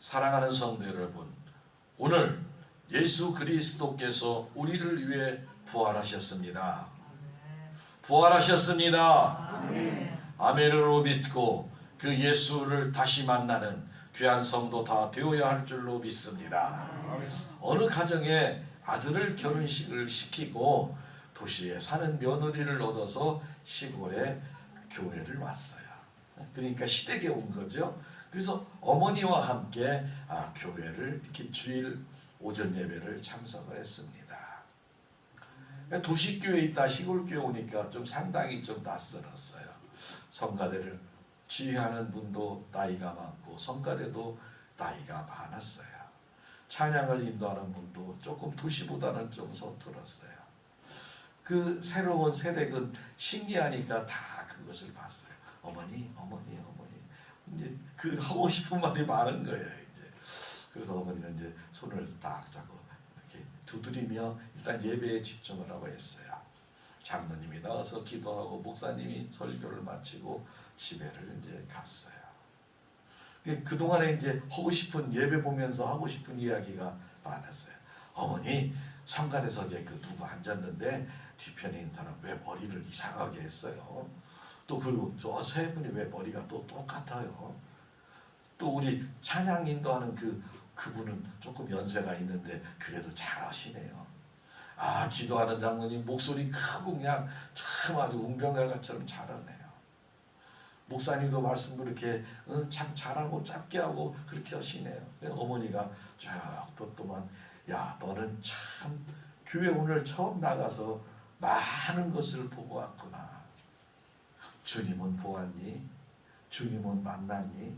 사랑하는 성도 여러분, 오늘 예수 그리스도께서 우리를 위해 부활하셨습니다. 부활하셨습니다. 아멘으로 믿고 그 예수를 다시 만나는 귀한 성도 다 되어야 할 줄로 믿습니다. 어느 가정에 아들을 결혼식을 시키고 도시에 사는 며느리를 얻어서 시골에 교회를 왔어요. 그러니까 시댁에 온 거죠. 그래서 어머니와 함께 교회를 이렇게 주일 오전 예배를 참석을 했습니다. 도시교회에 있다 시골교회 오니까 좀 상당히 좀 낯설었어요. 성가대를 지휘하는 분도 나이가 많고 성가대도 나이가 많았어요. 찬양을 인도하는 분도 조금 도시보다는 좀 서툴었어요. 그 새로운 세대는 신기하니까 다 그것을 봤어요. 어머니. 이제 그 하고 싶은 말이 많은 거예요. 이제 그래서 어머니는 이제 손을 딱 잡고 이렇게 두드리며 일단 예배에 집중을 하고 했어요. 장로님이 나와서 기도하고 목사님이 설교를 마치고 집에를 이제 갔어요. 그 동안에 이제 하고 싶은 예배 보면서 하고 싶은 이야기가 많았어요. 어머니 성가대석에 그 누구 앉았는데 뒤편에 있는 사람 왜 머리를 이상하게 했어요? 또 그리고 저 세 분이 왜 머리가 또 똑같아요? 또 우리 찬양 인도하는 그분은 조금 연세가 있는데 그래도 잘하시네요. 기도하는 장로님 목소리 크고 그냥 참 아주 웅변가가처럼 잘하네요. 목사님도 말씀도 이렇게 참 잘하고 짧게 하고 그렇게 하시네요. 어머니가 쫙 또만 야 너는 참 교회 오늘 처음 나가서 많은 것을 보고 왔구나. 주님은 보았니? 주님은 만났니?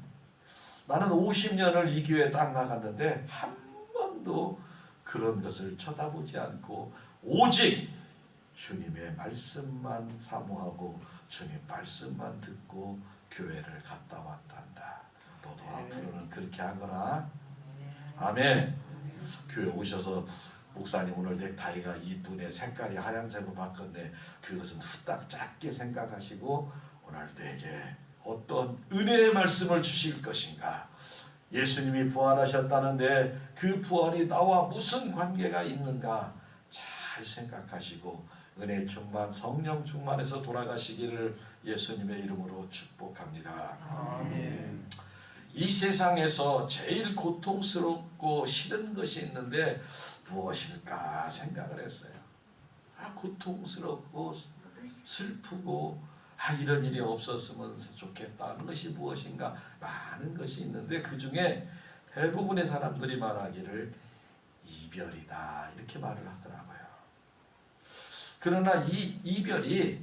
나는 50년을 이 교회에 딱 나갔는데 한 번도 그런 것을 쳐다보지 않고 오직 주님의 말씀만 사모하고 주님 말씀만 듣고 교회를 갔다 왔단다. 너도 앞으로는 그렇게 하거라. 아멘. 교회 오셔서 목사님 오늘 넥타이가 이쁘네, 색깔이 하얀색으로 바꿨네, 그것은 후딱 짧게 생각하시고 오늘 내게 어떤 은혜의 말씀을 주실 것인가, 예수님이 부활하셨다는데 그 부활이 나와 무슨 관계가 있는가 잘 생각하시고 은혜 충만 성령 충만해서 돌아가시기를 예수님의 이름으로 축복합니다. 아멘. 이 세상에서 제일 고통스럽고 싫은 것이 있는데 무엇일까 생각을 했어요. 고통스럽고 슬프고 이런 일이 없었으면 좋겠다 하는 것이 무엇인가 많은 것이 있는데 그 중에 대부분의 사람들이 말하기를 이별이다 이렇게 말을 하더라고요. 그러나 이 이별이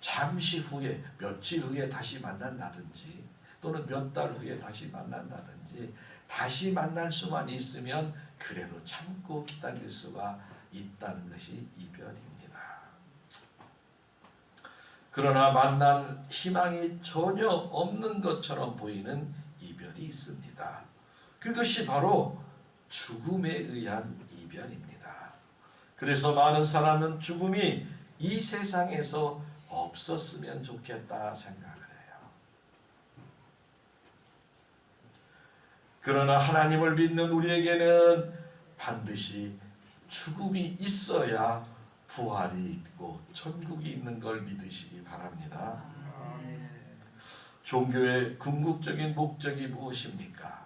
잠시 후에 며칠 후에 다시 만난다든지 또는 몇 달 후에 다시 만난다든지 다시 만날 수만 있으면 그래도 참고 기다릴 수가 있다는 것이 이별입니다. 그러나 만날 희망이 전혀 없는 것처럼 보이는 이별이 있습니다. 그것이 바로 죽음에 의한 이별입니다. 그래서 많은 사람은 죽음이 이 세상에서 없었으면 좋겠다 생각을 해요. 그러나 하나님을 믿는 우리에게는 반드시 죽음이 있어야 부활이 있고 천국이 있는 걸 믿으시기 바랍니다. 종교의 궁극적인 목적이 무엇입니까?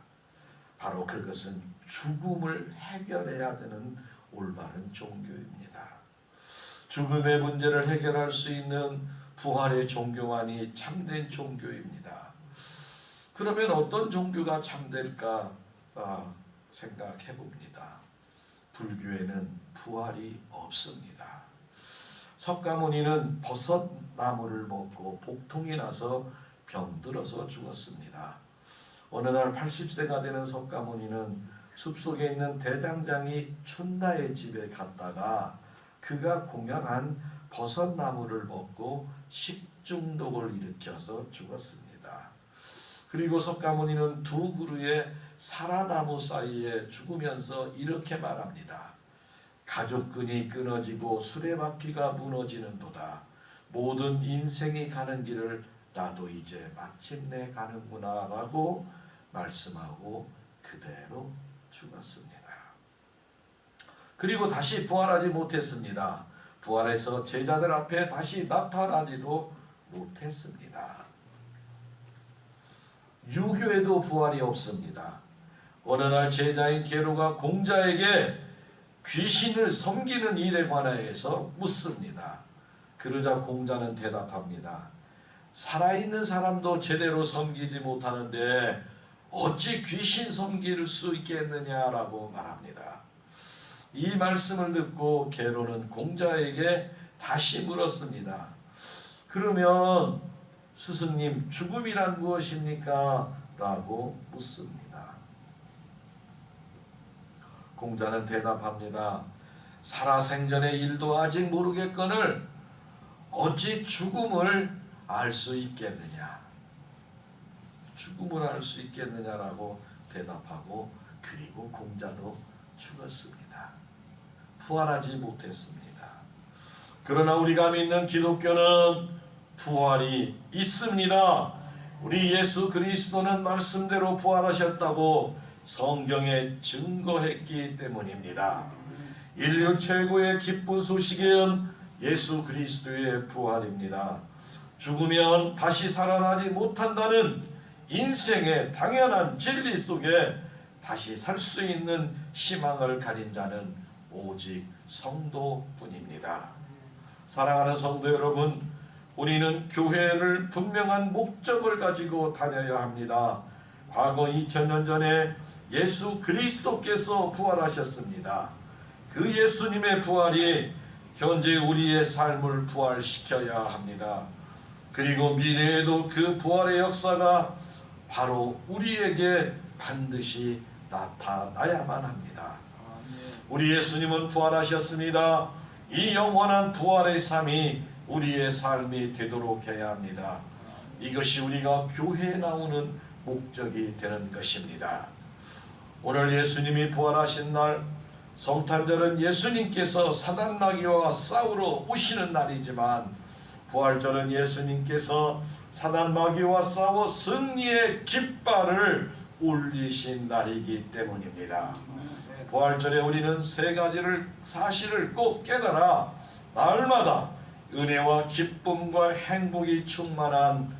바로 그것은 죽음을 해결해야 되는 올바른 종교입니다. 죽음의 문제를 해결할 수 있는 부활의 종교만이 참된 종교입니다. 그러면 어떤 종교가 참될까 생각해 봅니다. 불교에는 부활이 없습니다. 석가모니는 버섯나무를 먹고 복통이 나서 병들어서 죽었습니다. 어느 날 80세가 되는 석가모니는 숲속에 있는 대장장이 춘다의 집에 갔다가 그가 공양한 버섯나무를 먹고 식중독을 일으켜서 죽었습니다. 그리고 석가모니는 두 그루의 사라나무 사이에 죽으면서 이렇게 말합니다. 가족끈이 끊어지고 수레바퀴가 무너지는도다. 모든 인생이 가는 길을 나도 이제 마침내 가는구나 라고 말씀하고 그대로 죽었습니다. 그리고 다시 부활하지 못했습니다. 부활해서 제자들 앞에 다시 나타나지도 못했습니다. 유교에도 부활이 없습니다. 어느 날 제자인 게로가 공자에게 귀신을 섬기는 일에 관하여서 묻습니다. 그러자 공자는 대답합니다. 살아있는 사람도 제대로 섬기지 못하는데 어찌 귀신 섬길 수 있겠느냐라고 말합니다. 이 말씀을 듣고 게로는 공자에게 다시 물었습니다. 그러면 스승님, 죽음이란 무엇입니까? 라고 묻습니다. 공자는 대답합니다. 살아생전의 일도 아직 모르겠거늘 어찌 죽음을 알 수 있겠느냐? 죽음을 알 수 있겠느냐라고 대답하고 그리고 공자도 죽었습니다. 부활하지 못했습니다. 그러나 우리가 믿는 기독교는 부활이 있습니다. 우리 예수 그리스도는 말씀대로 부활하셨다고 성경에 증거했기 때문입니다. 인류 최고의 기쁜 소식은 예수 그리스도의 부활입니다. 죽으면 다시 살아나지 못한다는 인생의 당연한 진리 속에 다시 살 수 있는 희망을 가진 자는 오직 성도뿐입니다. 사랑하는 성도 여러분, 우리는 교회를 분명한 목적을 가지고 다녀야 합니다. 과거 2000년 전에 예수 그리스도께서 부활하셨습니다. 그 예수님의 부활이 현재 우리의 삶을 부활시켜야 합니다. 그리고 미래에도 그 부활의 역사가 바로 우리에게 반드시 나타나야만 합니다. 우리 예수님은 부활하셨습니다. 이 영원한 부활의 삶이 우리의 삶이 되도록 해야 합니다. 이것이 우리가 교회에 나오는 목적이 되는 것입니다. 오늘 예수님이 부활하신 날, 성탄절은 예수님께서 사단 마귀와 싸우러 오시는 날이지만 부활절은 예수님께서 사단 마귀와 싸워 승리의 깃발을 올리신 날이기 때문입니다. 부활절에 우리는 세 가지를 사실을 꼭 깨달아 날마다 은혜와 기쁨과 행복이 충만한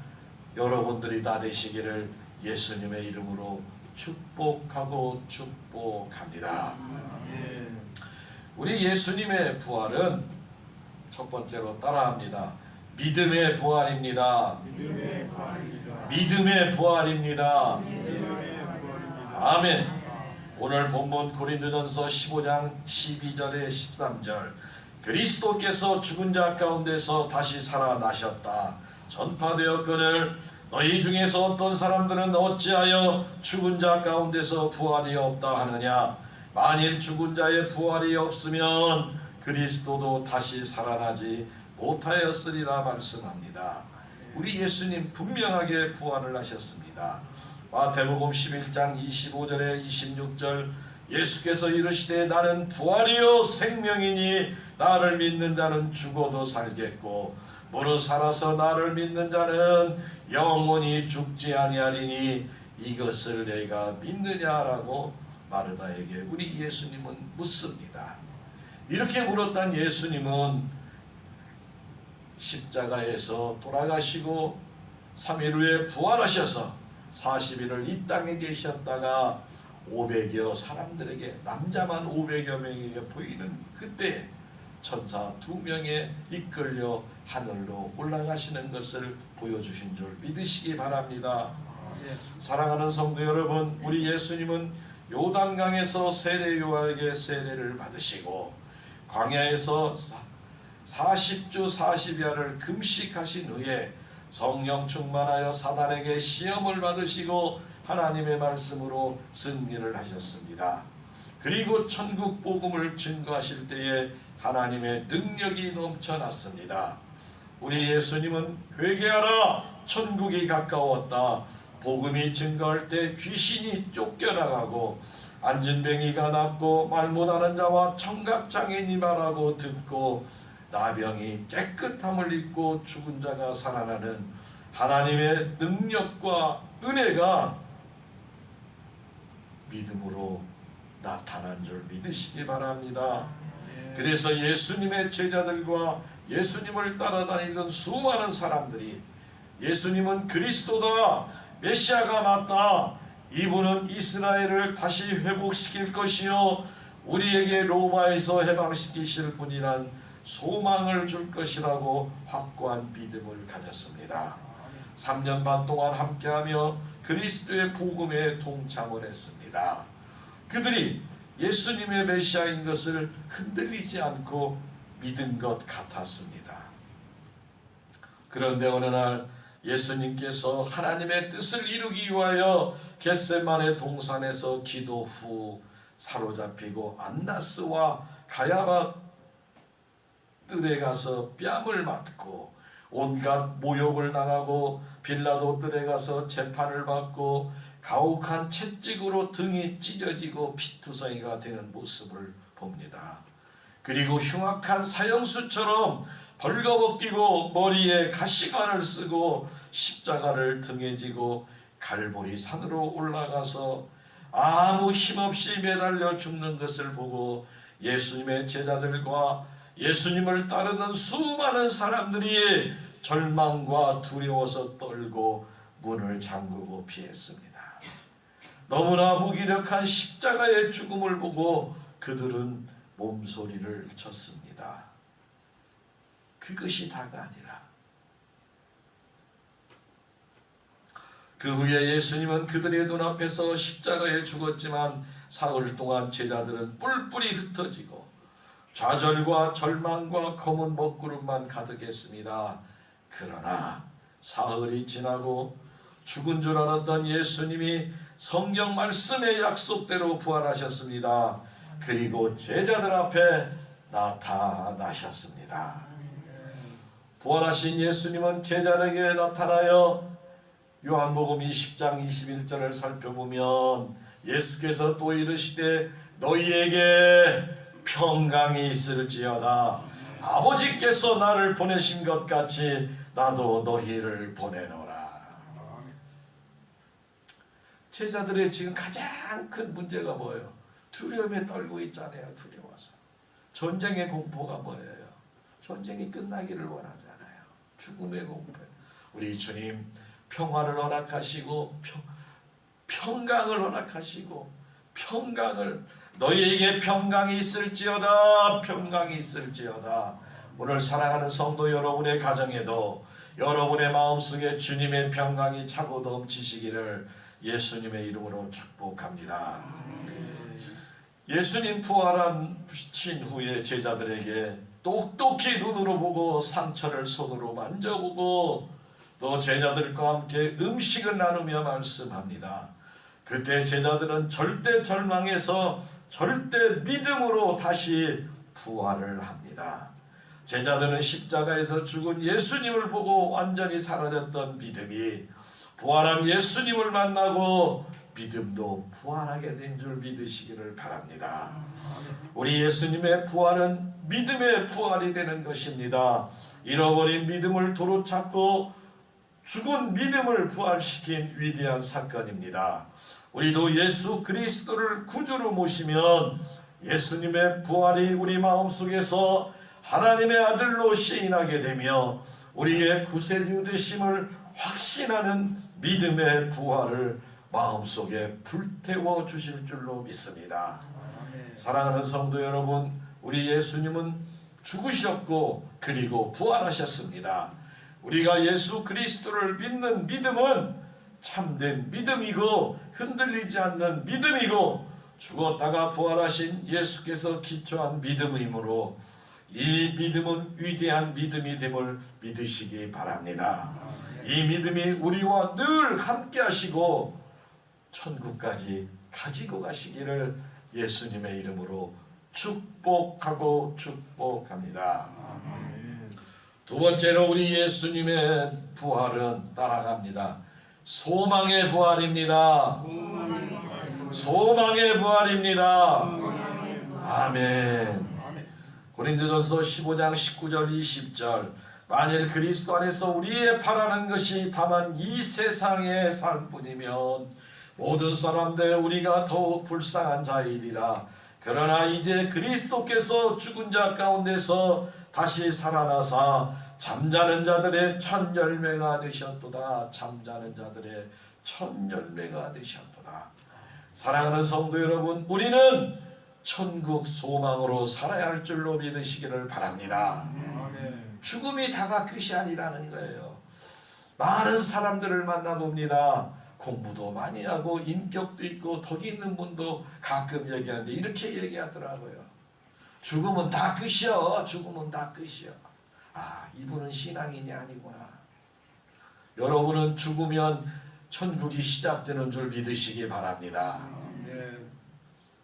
여러분들이 다 되시기를 예수님의 이름으로 축복하고 축복합니다. 우리 예수님의 부활은 첫 번째로 따라합니다. 믿음의 부활입니다. 믿음의 부활입니다. 아멘. 오늘 본문 고린도전서 15장 12절에 13절 그리스도께서 죽은 자 가운데서 다시 살아나셨다 전파되었거늘 너희 중에서 어떤 사람들은 어찌하여 죽은 자 가운데서 부활이 없다 하느냐. 만일 죽은 자의 부활이 없으면 그리스도도 다시 살아나지 못하였으리라 말씀합니다. 우리 예수님 분명하게 부활을 하셨습니다. 마태복음 11장 25절에 26절 예수께서 이르시되 나는 부활이요 생명이니 나를 믿는 자는 죽어도 살겠고 무릇 살아서 나를 믿는 자는 영원히 죽지 아니하리니 이것을 내가 믿느냐라고 마르다에게 우리 예수님은 묻습니다. 이렇게 물었던 예수님은 십자가에서 돌아가시고 3일 후에 부활하셔서 40일을 이 땅에 계셨다가 500여 사람들에게 남자만 500여 명에게 보이는 그때 천사 2명에 이끌려 하늘로 올라가시는 것을 보여주신 줄 믿으시기 바랍니다. 사랑하는 성도 여러분, 우리 예수님은 요단강에서 세례 요한에게 세례를 받으시고 광야에서 40주 40야를 금식하신 후에 성령 충만하여 사단에게 시험을 받으시고 하나님의 말씀으로 승리를 하셨습니다. 그리고 천국 복음을 증거하실 때에 하나님의 능력이 넘쳐났습니다. 우리 예수님은 회개하라 천국이 가까웠다. 복음이 증거할 때 귀신이 쫓겨나가고 안진뱅이가 낫고 말 못하는 자와 청각장애인이 말하고 듣고 나병이 깨끗함을 입고 죽은 자가 살아나는 하나님의 능력과 은혜가 믿음으로 나타난 줄 믿으시기 바랍니다. 그래서 예수님의 제자들과 예수님을 따라다니던 수많은 사람들이 예수님은 그리스도다, 메시아가 맞다, 이분은 이스라엘을 다시 회복시킬 것이요 우리에게 로마에서 해방시키실 분이란 소망을 줄 것이라고 확고한 믿음을 가졌습니다. 3년 반 동안 함께하며 그리스도의 복음에 동참을 했습니다. 그들이 예수님의 메시아인 것을 흔들리지 않고 믿은 것 같았습니다. 그런데 어느 날 예수님께서 하나님의 뜻을 이루기 위하여 겟세마네 동산에서 기도 후 사로잡히고 안나스와 가야바 뜰에 가서 뺨을 맞고 온갖 모욕을 당하고 빌라도 뜰에 가서 재판을 받고 가혹한 채찍으로 등이 찢어지고 피투성이가 되는 모습을 봅니다. 그리고 흉악한 사형수처럼 벌거벗기고 머리에 가시관을 쓰고 십자가를 등에 지고 갈보리 산으로 올라가서 아무 힘없이 매달려 죽는 것을 보고 예수님의 제자들과 예수님을 따르는 수많은 사람들이 절망과 두려워서 떨고 문을 잠그고 피했습니다. 너무나 무기력한 십자가의 죽음을 보고 그들은 몸소리를 쳤습니다. 그것이 다가 아니라 그 후에 예수님은 그들의 눈앞에서 십자가에 죽었지만 사흘 동안 제자들은 뿔뿔이 흩어지고 좌절과 절망과 검은 먹구름만 가득했습니다. 그러나 사흘이 지나고 죽은 줄 알았던 예수님이 성경 말씀의 약속대로 부활하셨습니다. 그리고 제자들 앞에 나타나셨습니다. 부활하신 예수님은 제자에게 나타나여 요한복음 20장 21절을 살펴보면 예수께서 또 이르시되 너희에게 평강이 있을지어다. 아버지께서 나를 보내신 것 같이 나도 너희를 보내노라. 제자들의 지금 가장 큰 문제가 뭐예요? 두려움에 떨고 있잖아요. 두려워서. 전쟁의 공포가 뭐예요? 전쟁이 끝나기를 원하잖아요. 죽음의 공포. 우리 주님 평화를 허락하시고 평강을 허락하시고 평강을 너희에게 평강이 있을지어다. 평강이 있을지어다. 오늘 사랑하는 성도 여러분의 가정에도 여러분의 마음속에 주님의 평강이 차고 넘치시기를 예수님의 이름으로 축복합니다. 예수님 부활하신 후에 제자들에게 똑똑히 눈으로 보고 상처를 손으로 만져보고 또 제자들과 함께 음식을 나누며 말씀합니다. 그때 제자들은 절대 절망에서 절대 믿음으로 다시 부활을 합니다. 제자들은 십자가에서 죽은 예수님을 보고 완전히 사라졌던 믿음이 부활한 예수님을 만나고 믿음도 부활하게 된 줄 믿으시기를 바랍니다. 우리 예수님의 부활은 믿음의 부활이 되는 것입니다. 잃어버린 믿음을 도로 찾고 죽은 믿음을 부활시킨 위대한 사건입니다. 우리도 예수 그리스도를 구주로 모시면 예수님의 부활이 우리 마음속에서 하나님의 아들로 시인하게 되며 우리의 구세주 되심을 확신하는 믿음의 부활을 마음속에 불태워 주실 줄로 믿습니다. 사랑하는 성도 여러분, 우리 예수님은 죽으셨고 그리고 부활하셨습니다. 우리가 예수 그리스도를 믿는 믿음은 참된 믿음이고 흔들리지 않는 믿음이고 죽었다가 부활하신 예수께서 기초한 믿음이므로 이 믿음은 위대한 믿음이 됨을 믿으시기 바랍니다. 이 믿음이 우리와 늘 함께 하시고 천국까지 가지고 가시기를 예수님의 이름으로 축복하고 축복합니다. 두 번째로 우리 예수님의 부활은 따라갑니다. 소망의 부활입니다. 소망의 부활입니다. 아멘. 고린도전서 15장 19절 20절 만일 그리스도 안에서 우리의 바라는 것이 다만 이 세상의 삶뿐이면 모든 사람들 우리가 더욱 불쌍한 자이리라. 그러나 이제 그리스도께서 죽은 자 가운데서 다시 살아나사 잠자는 자들의 첫 열매가 되셨도다. 잠자는 자들의 첫 열매가 되셨도다. 사랑하는 성도 여러분, 우리는 천국 소망으로 살아야 할 줄로 믿으시기를 바랍니다. 죽음이 다가 끝이 아니라는 거예요. 많은 사람들을 만나봅니다. 공부도 많이 하고 인격도 있고 덕 있는 분도 가끔 얘기하는데 이렇게 얘기하더라고요. 죽음은 다 끝이요. 죽음은 다 끝이요. 아, 이분은 신앙인이 아니구나. 여러분은 죽으면 천국이 시작되는 줄 믿으시기 바랍니다.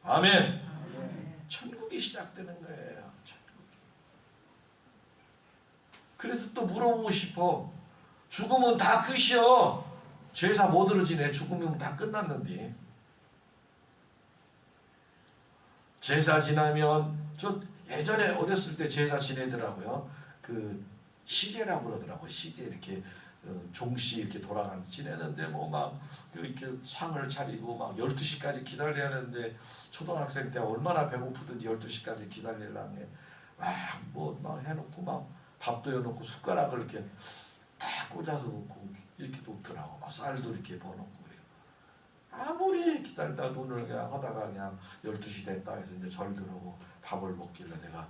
아멘. 천국이 시작되는 거예요. 그래서 또 물어보고 싶어. 죽으면 다 끝이요. 제사 못 들어지네. 죽으면 다 끝났는데. 제사 지나면, 저 예전에 어렸을 때 제사 지내더라고요. 그 시제라고 그러더라고요. 시제 이렇게 종씨 이렇게 돌아가는 지내는데 뭐 막 이렇게 상을 차리고 막 12시까지 기다려야 하는데 초등학생 때 얼마나 배고프든지 12시까지 기다리려면 막 해놓고 막 밥도 해놓고 숟가락을 이렇게 다 꽂아서 놓고 이렇게 놓더라고. 막 쌀도 이렇게 버놓고 그래요. 아무리 기다리다 눈을 그냥 하다가 그냥 12시 됐다 해서 이제 절 들어오고 밥을 먹길래 내가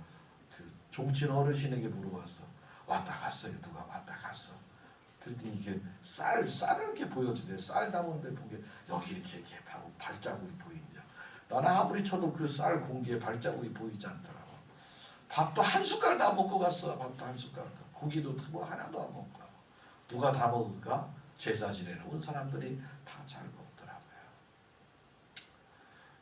그 종친 어르신에게 물어봤어. 왔다 갔어요. 누가 왔다 갔어. 그랬더니 이게 쌀을 이렇게 보여주대. 쌀 담은데 보게 여기 이렇게 발자국이 보이냐. 나는 아무리 쳐도 그 쌀 공기에 발자국이 보이지 않더라고. 밥도 한 숟갈 다 먹고 갔어. 밥도 한 숟갈. 고기도 뭐 하나도 안 먹고 가고. 누가 다 먹을까? 제사 지내러 온 사람들이 다 잘 먹더라고요.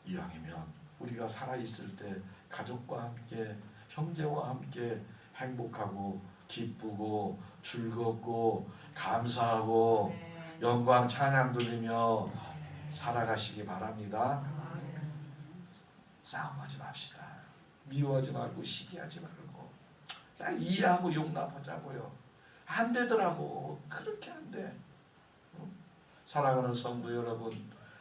이왕이면 우리가 살아있을 때 가족과 함께 형제와 함께 행복하고 기쁘고 즐겁고 감사하고 영광 찬양 돌리며 살아가시기 바랍니다. 싸움하지 맙시다. 미워하지 말고 시기하지 말고 그냥 이해하고 용납하자고요. 안 되더라고. 그렇게 안 돼. 사랑하는 성도 여러분,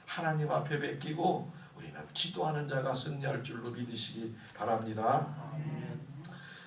하나님 앞에 맡기고 우리는 기도하는 자가 승리할 줄로 믿으시기 바랍니다.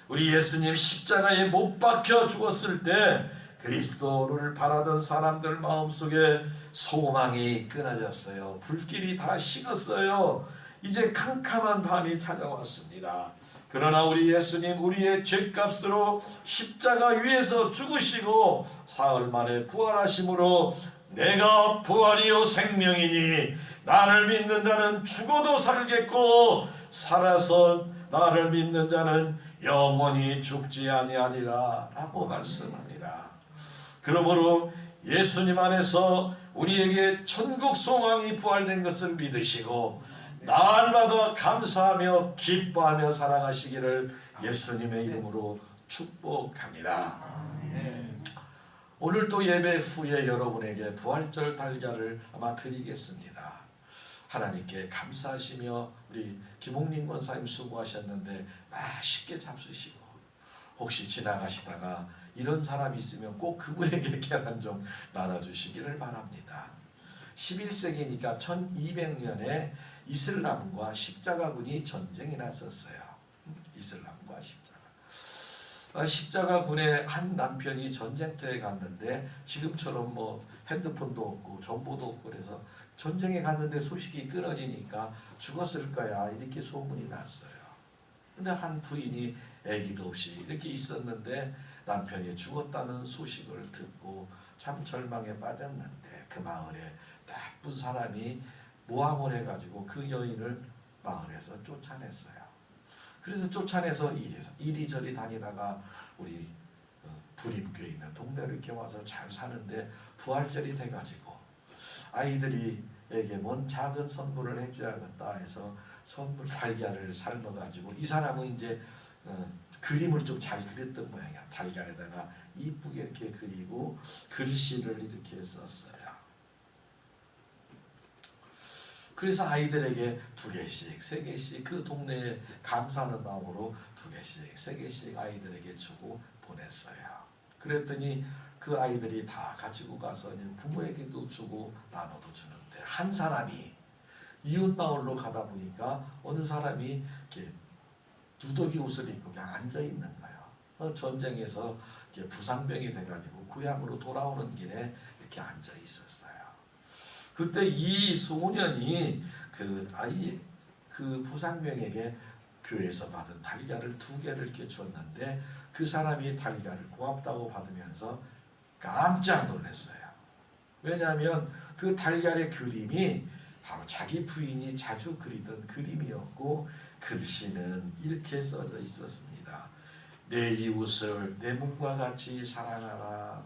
우리 예수님 십자가에 못 박혀 죽었을 때 그리스도를 바라던 사람들 마음속에 소망이 끊어졌어요. 불길이 다 식었어요. 이제 캄캄한 밤이 찾아왔습니다. 그러나 우리 예수님 우리의 죄값으로 십자가 위에서 죽으시고 사흘 만에 부활하심으로 내가 부활이요 생명이니 나를 믿는 자는 죽어도 살겠고 살아서 나를 믿는 자는 영원히 죽지 아니하리라 라고 말씀합니다. 그러므로 예수님 안에서 우리에게 천국 소망이 부활된 것을 믿으시고 날마다 감사하며 기뻐하며 살아가시기를 예수님의 이름으로 축복합니다. 오늘 또 예배 후에 여러분에게 부활절 달걀을 아마 드리겠습니다. 하나님께 감사하시며 우리 김홍림 권사님 수고하셨는데 맛있게 잡수시고 혹시 지나가시다가 이런 사람이 있으면 꼭 그분에게 계란 좀 나눠주시기를 바랍니다. 11세기니까 1200년에 이슬람과 십자가군이 전쟁이 났었어요. 이슬람과 십자가. 십자가군의 한 남편이 전쟁터에 갔는데 지금처럼 뭐 핸드폰도 없고 정보도 없고 그래서 전쟁에 갔는데 소식이 끊어지니까 죽었을 거야 이렇게 소문이 났어요. 근데 한 부인이 아기도 없이 이렇게 있었는데 남편이 죽었다는 소식을 듣고 참 절망에 빠졌는데 그 마을에 나쁜 사람이 모함을 해가지고 그 여인을 마을에서 쫓아냈어요. 그래서 쫓아내서 이리저리 다니다가 우리 불임교에 있는 동네를 이렇게 와서 잘 사는데 부활절이 돼가지고 아이들이에게 뭔 작은 선물을 해줘야겠다 해서 선물 달걀을 삶아가지고 이 사람은 이제 그림을 좀 잘 그렸던 모양이야. 달걀에다가 이쁘게 이렇게 그리고 글씨를 이렇게 썼어요. 그래서 아이들에게 2개씩, 3개씩 그 동네에 감사하는 마음으로 2개씩, 3개씩 아이들에게 주고 보냈어요. 그랬더니 그 아이들이 다 가지고 가서 부모에게도 주고 나눠도 주는데 한 사람이 이웃 마을로 가다 보니까 어느 사람이 이렇게 누더기 옷을 입고 그냥 앉아 있는 거예요. 전쟁에서 이렇게 부상병이 돼가지고 고향으로 돌아오는 길에 이렇게 앉아 있었어요. 그때 이 소년이 그 부상병에게 교회에서 받은 달걀을 2개를 이렇게 줬는데 그 사람이 달걀을 고맙다고 받으면서 깜짝 놀랐어요. 왜냐하면 그 달걀의 그림이 바로 자기 부인이 자주 그리던 그림이었고 글씨는 이렇게 써져 있었습니다. 내 이웃을 내 몸과 같이 사랑하라.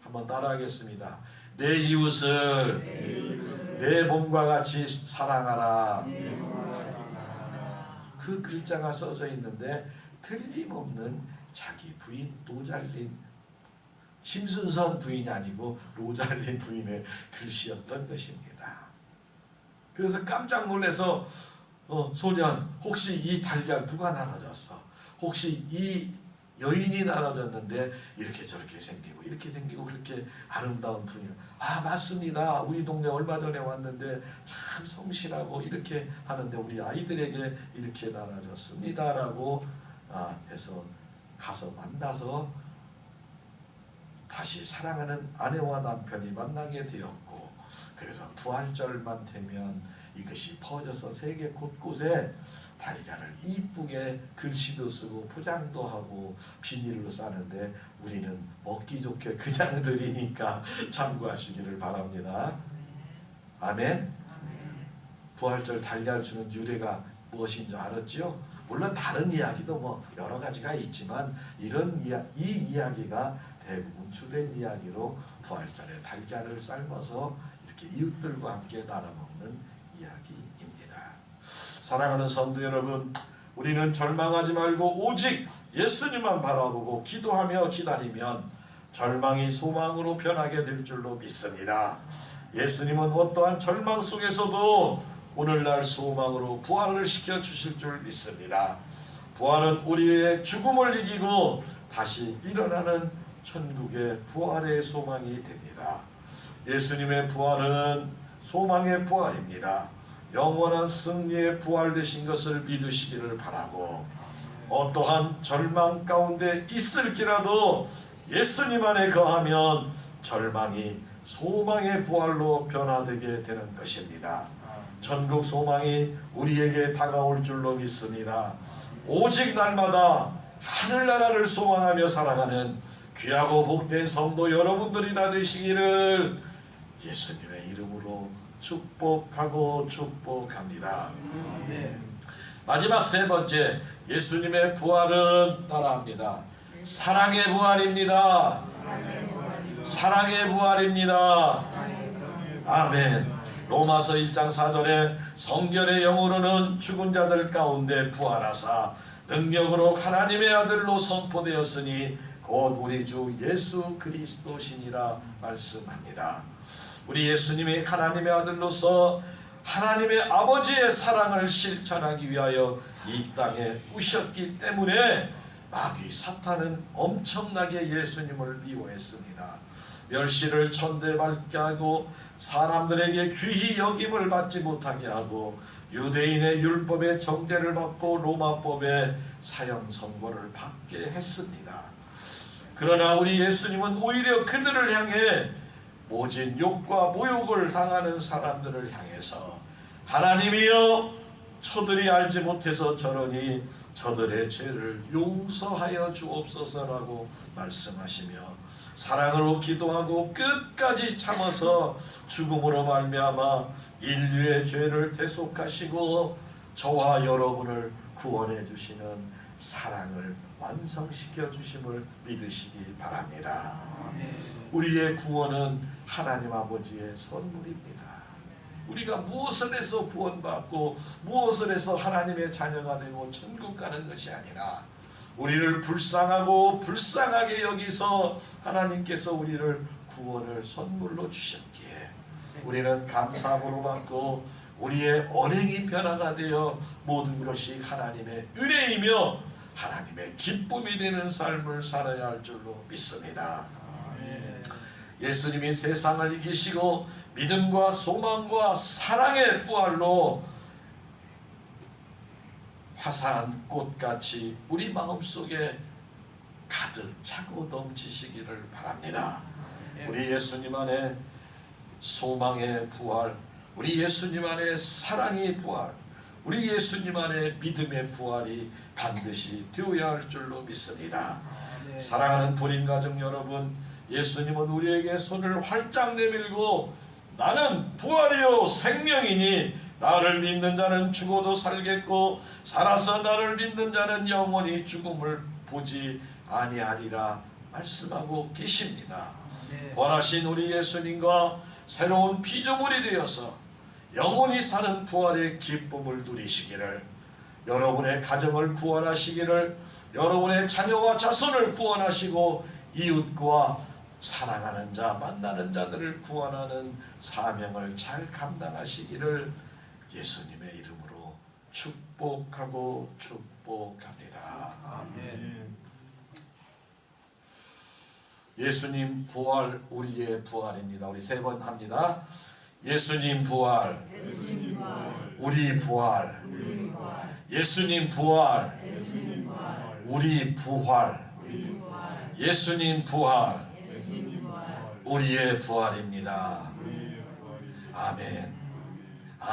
한번 따라하겠습니다. 내 이웃을 내 몸과 같이 사랑하라. 그 글자가 써져 있는데 틀림없는 자기 부인 노잘린 심순선 부인이 아니고 노잘린 부인의 글씨였던 것입니다. 그래서 깜짝 놀라서 소년 혹시 이 달걀 누가 나눠줬어? 혹시 이 여인이 나눠줬는데 이렇게 저렇게 생기고 이렇게 생기고 그렇게 아름다운 분이 맞습니다. 우리 동네 얼마 전에 왔는데 참 성실하고 이렇게 하는데 우리 아이들에게 이렇게 나눠줬습니다 라고 해서 가서 만나서 다시 사랑하는 아내와 남편이 만나게 되었고 그래서 부활절만 되면 이것이 퍼져서 세계 곳곳에 달걀을 이쁘게 글씨도 쓰고 포장도 하고 비닐로 싸는데 우리는 먹기 좋게 그냥 드리니까 참고하시기를 바랍니다. 아멘. 부활절 달걀 주는 유래가 무엇인 줄 알았죠? 물론 다른 이야기도 뭐 여러 가지가 있지만 이 이야기가 대부분 주된 이야기로 부활절에 달걀을 삶아서 이렇게 이웃들과 함께 나눠 먹는 이야기입니다. 사랑하는 성도 여러분, 우리는 절망하지 말고 오직 예수님만 바라보고 기도하며 기다리면 절망이 소망으로 변하게 될 줄로 믿습니다. 예수님은 어떠한 절망 속에서도 오늘날 소망으로 부활을 시켜 주실 줄 믿습니다. 부활은 우리의 죽음을 이기고 다시 일어나는 천국의 부활의 소망이 됩니다. 예수님의 부활은 소망의 부활입니다. 영원한 승리의 부활 되신 것을 믿으시기를 바라고 어떠한 절망 가운데 있을지라도 예수님 안에 거하면 절망이 소망의 부활로 변화되게 되는 것입니다. 천국 소망이 우리에게 다가올 줄로 믿습니다. 오직 날마다 하늘나라를 소망하며 살아가는 귀하고 복된 성도 여러분들이 다 되시기를 예수님의 이름으로 축복하고 축복합니다. 마지막 3번째, 예수님의 부활은 따라합니다. 사랑의 부활입니다. 사랑의 부활입니다. 아멘. 로마서 1장 4절에 성결의 영으로는 죽은 자들 가운데 부활하사 능력으로 하나님의 아들로 선포되었으니 곧 우리 주 예수 그리스도시니라 말씀합니다. 우리 예수님이 하나님의 아들로서 하나님의 아버지의 사랑을 실천하기 위하여 이 땅에 오셨기 때문에 마귀 사탄은 엄청나게 예수님을 미워했습니다. 멸시를 천대받게 하고 사람들에게 귀히 여김을 받지 못하게 하고 유대인의 율법의 정죄를 받고 로마법의 사형 선고를 받게 했습니다. 그러나 우리 예수님은 오히려 그들을 향해 모진 욕과 모욕을 당하는 사람들을 향해서 하나님이여 저들이 알지 못해서 저러니 저들의 죄를 용서하여 주옵소서라고 말씀하시며 사랑으로 기도하고 끝까지 참아서 죽음으로 말미암아 인류의 죄를 대속하시고 저와 여러분을 구원해 주시는 사랑을 완성시켜 주심을 믿으시기 바랍니다. 우리의 구원은 하나님 아버지의 선물입니다. 우리가 무엇을 해서 구원받고 무엇을 해서 하나님의 자녀가 되고 천국 가는 것이 아니라 우리를 불쌍하고 불쌍하게 여기서 하나님께서 우리를 구원을 선물로 주셨기에 우리는 감사함으로 받고 우리의 언행이 변화가 되어 모든 것이 하나님의 은혜이며 하나님의 기쁨이 되는 삶을 살아야 할 줄로 믿습니다. 예수님이 세상을 이기시고 믿음과 소망과 사랑의 부활로 화사한 꽃같이 우리 마음속에 가득 차고 넘치시기를 바랍니다. 우리 예수님 안에 소망의 부활, 우리 예수님 안에 사랑의 부활, 우리 예수님 안에 믿음의 부활이 반드시 되어야 할 줄로 믿습니다. 사랑하는 본인 가정 여러분, 예수님은 우리에게 손을 활짝 내밀고 나는 부활이요 생명이니 나를 믿는 자는 죽어도 살겠고 살아서 나를 믿는 자는 영원히 죽음을 보지 아니하리라 말씀하고 계십니다. 부활하신 우리 예수님과 새로운 피조물이 되어서 영원히 사는 부활의 기쁨을 누리시기를, 여러분의 가정을 구원하시기를, 여러분의 자녀와 자손을 구원하시고 이웃과 사랑하는 자, 만나는 자들을 구원하는 사명을 잘 감당하시기를 예수님의 이름으로 축복하고 축복합니다. 아멘. 예수님 부활, 우리의 부활입니다. 우리 세 번 합니다. 예수님 부활, 예수님 부활, 우리 부활, 우리 부활, 예수님 부활, 예수님 부활, 우리 부활, 우리 부활, 예수님 부활, 예수님 부활, 우리의 부활입니다. 우리 부활. 아멘.